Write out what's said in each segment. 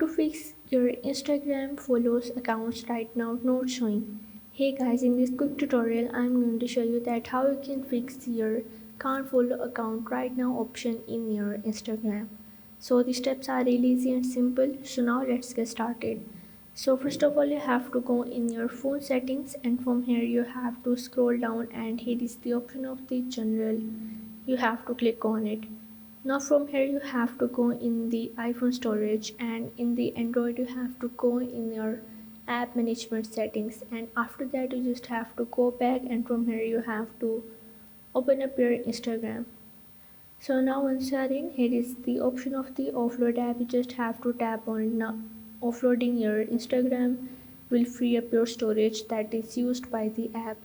to fix your Instagram follows accounts right now not showing. Hey guys, in this quick tutorial I'm going to show you that how you can fix your can't follow account right now option in your Instagram. So the steps are really easy and simple. So now let's get started. So first of all you have to go in your phone settings, and from here you have to scroll down, and here is the option of the general. You have to click on it. Now from here you have to go in the iPhone storage, and in the Android you have to go in your app management settings, and after that you just have to go back, and from here you have to open up your Instagram. So now once you are in, here is the option of the offload app. You just have to tap on it. Now offloading your Instagram will free up your storage that is used by the app,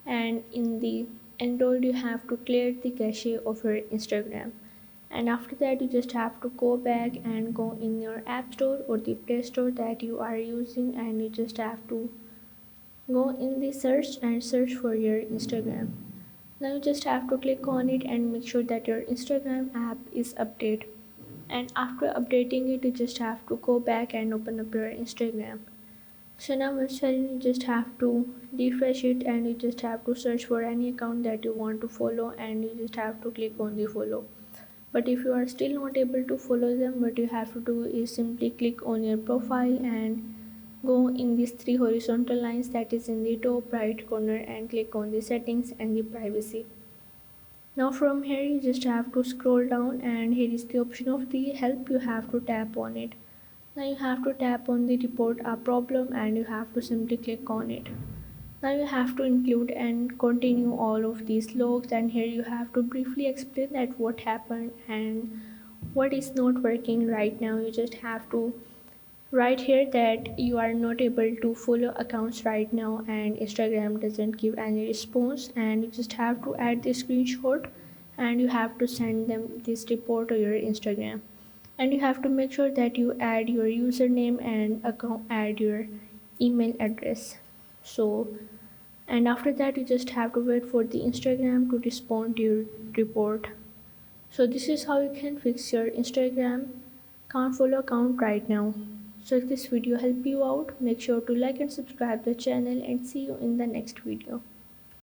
and in the Android you have to clear the cache of your Instagram. And after that you just have to go back and go in your app store or the play store that you are using, and you just have to go in the search and search for your Instagram. Now you just have to click on it and make sure that your Instagram app is updated. And after updating it, you just have to go back and open up your Instagram. So now once you're in, you just have to refresh it, and you just have to search for any account that you want to follow, and you just have to click on the follow. But if you are still not able to follow them, what you have to do is simply click on your profile and go in these three horizontal lines that is in the top right corner, and click on the settings and the privacy. Now from here you just have to scroll down, and here is the option of the help. You have to tap on it. Now you have to tap on the report a problem, and you have to simply click on it. Now you have to include and continue all of these logs, and here you have to briefly explain that what happened and what is not working right now. You just have to write here that you are not able to follow accounts right now and Instagram doesn't give any response, and you just have to add the screenshot, and you have to send them this report to your Instagram. And you have to make sure that you add your username and account, add your email address. So and after that you just have to wait for the Instagram to respond to your report. So this is how you can fix your Instagram can't follow account right now. So if this video helped you out, make sure to like and subscribe the channel, and see you in the next video.